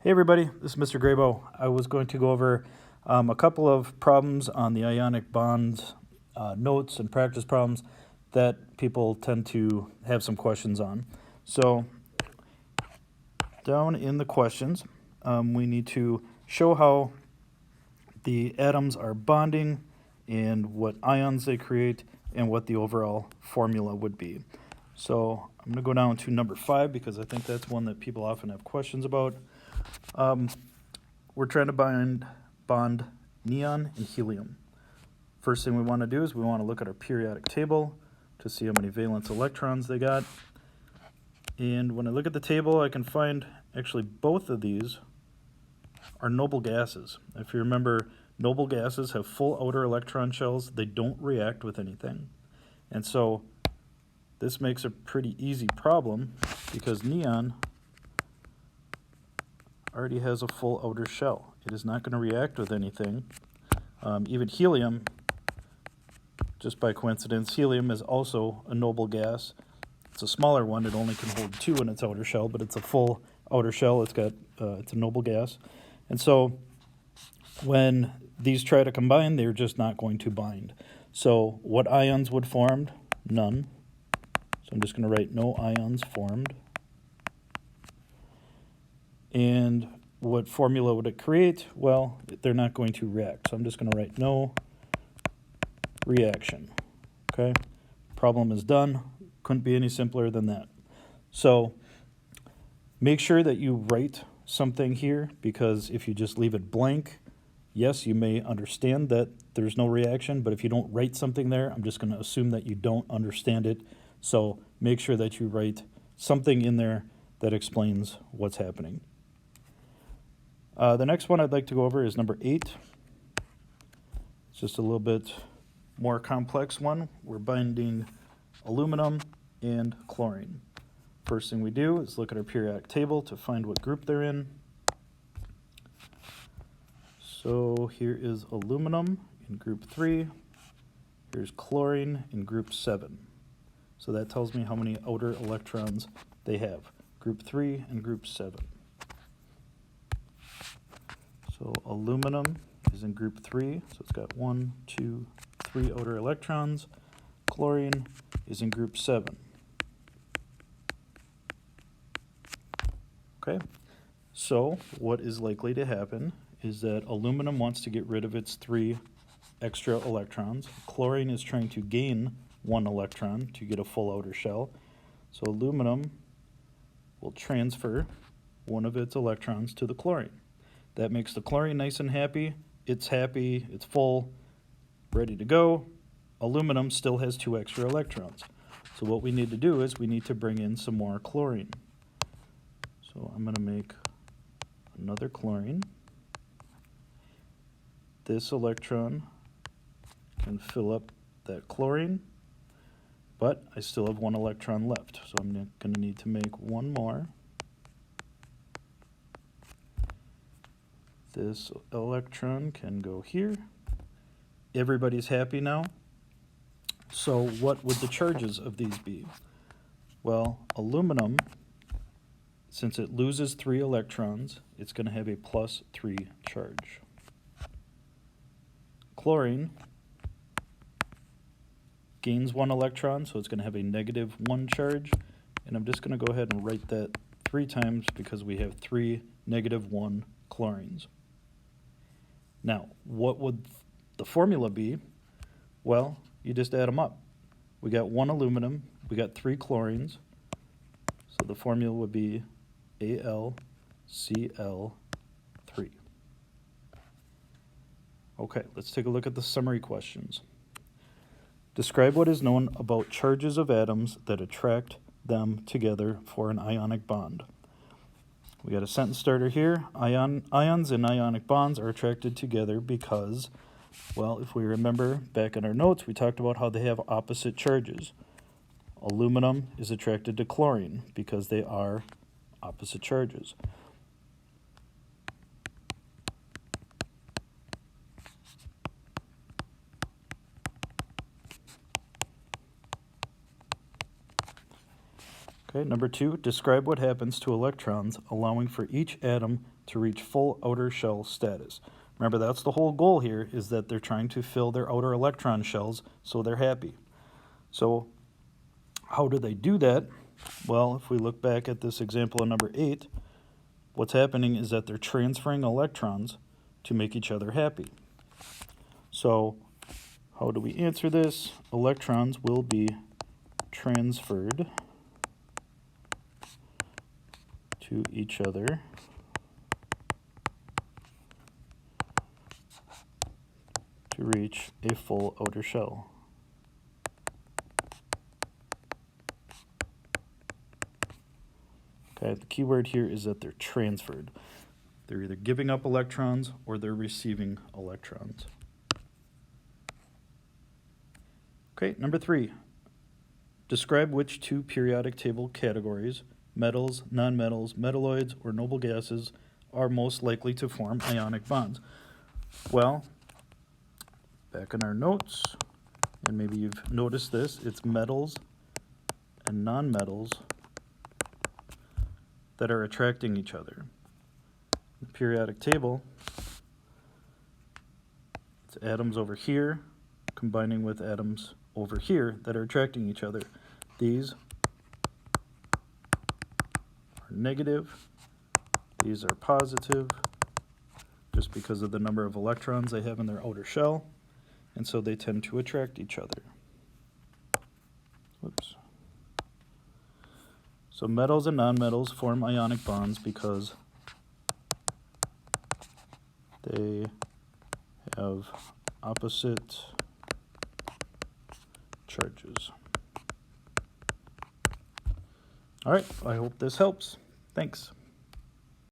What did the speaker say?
Hey everybody, this is Mr. Graybo. I was going to go over a couple of problems on the ionic bonds, notes and practice problems that people tend to have some questions on. So down in the questions, we need to show how the atoms are bonding and what ions they create and what the overall formula would be. So I'm going to go down to number 5 because I think that's one that people often have questions about. We're trying to bond neon and helium. First thing we want to do is we want to look at our periodic table to see how many valence electrons they got. And when I look at the table, I can find actually both of these are noble gases. If you remember, noble gases have full outer electron shells. They don't react with anything. And so this makes a pretty easy problem because neon already has a full outer shell. It is not going to react with anything. Even helium, just by coincidence, helium is also a noble gas. It's a smaller one. It only can hold 2 in its outer shell, but it's a full outer shell. It's a noble gas. And so when these try to combine, they're just not going to bind. So what ions would form? None. So I'm just going to write no ions formed. And what formula would it create? Well, they're not going to react. So I'm just going to write no reaction. Okay? Problem is done. Couldn't be any simpler than that. So make sure that you write something here, because if you just leave it blank, yes, you may understand that there's no reaction, but if you don't write something there, I'm just going to assume that you don't understand it. So make sure that you write something in there that explains what's happening. The next one I'd like to go over is number 8. It's just a little bit more complex one. We're binding aluminum and chlorine. First thing we do is look at our periodic table to find what group they're in. So here is aluminum in group 3. Here's chlorine in group 7. So that tells me how many outer electrons they have. Group 3 and group 7. So aluminum is in group 3, so it's got 1, 2, 3 outer electrons. Chlorine is in group 7. Okay, so what is likely to happen is that aluminum wants to get rid of its 3 extra electrons. Chlorine is trying to gain 1 electron to get a full outer shell. So aluminum will transfer 1 of its electrons to the chlorine. That makes the chlorine nice and happy. It's full, ready to go. Aluminum still has 2 extra electrons. So what we need to do is we need to bring in some more chlorine. So I'm going to make another chlorine. This electron can fill up that chlorine, but I still have 1 electron left. So I'm going to need to make 1 more. This electron can go here. Everybody's happy now. So what would the charges of these be? Well, aluminum, since it loses 3 electrons, it's going to have a +3 charge. Chlorine gains 1 electron, so it's going to have a -1 charge. And I'm just going to go ahead and write that 3 times because we have 3 -1 chlorines. Now, what would the formula be? Well, you just add them up. We got 1 aluminum, we got 3 chlorines, so the formula would be AlCl3. Okay, let's take a look at the summary questions. Describe what is known about charges of atoms that attract them together for an ionic bond. We got a sentence starter here. Ions in ionic bonds are attracted together because, well, if we remember back in our notes, we talked about how they have opposite charges. Aluminum is attracted to chlorine because they are opposite charges. Okay, number 2, describe what happens to electrons, allowing for each atom to reach full outer shell status. Remember, that's the whole goal here, is that they're trying to fill their outer electron shells so they're happy. So how do they do that? Well, if we look back at this example of number 8, what's happening is that they're transferring electrons to make each other happy. So how do we answer this? Electrons will be transferred to each other to reach a full outer shell. Okay, the key word here is that they're transferred. They're either giving up electrons or they're receiving electrons. Okay, number 3. Describe which 2 periodic table categories, metals, nonmetals, metalloids, or noble gases, are most likely to form ionic bonds. Well, back in our notes, and maybe you've noticed this, it's metals and nonmetals that are attracting each other. The periodic table, it's atoms over here combining with atoms over here that are attracting each other. These are negative, these are positive, just because of the number of electrons they have in their outer shell, and so they tend to attract each other. Whoops. So metals and nonmetals form ionic bonds because they have opposite charges. All right, I hope this helps. Thanks.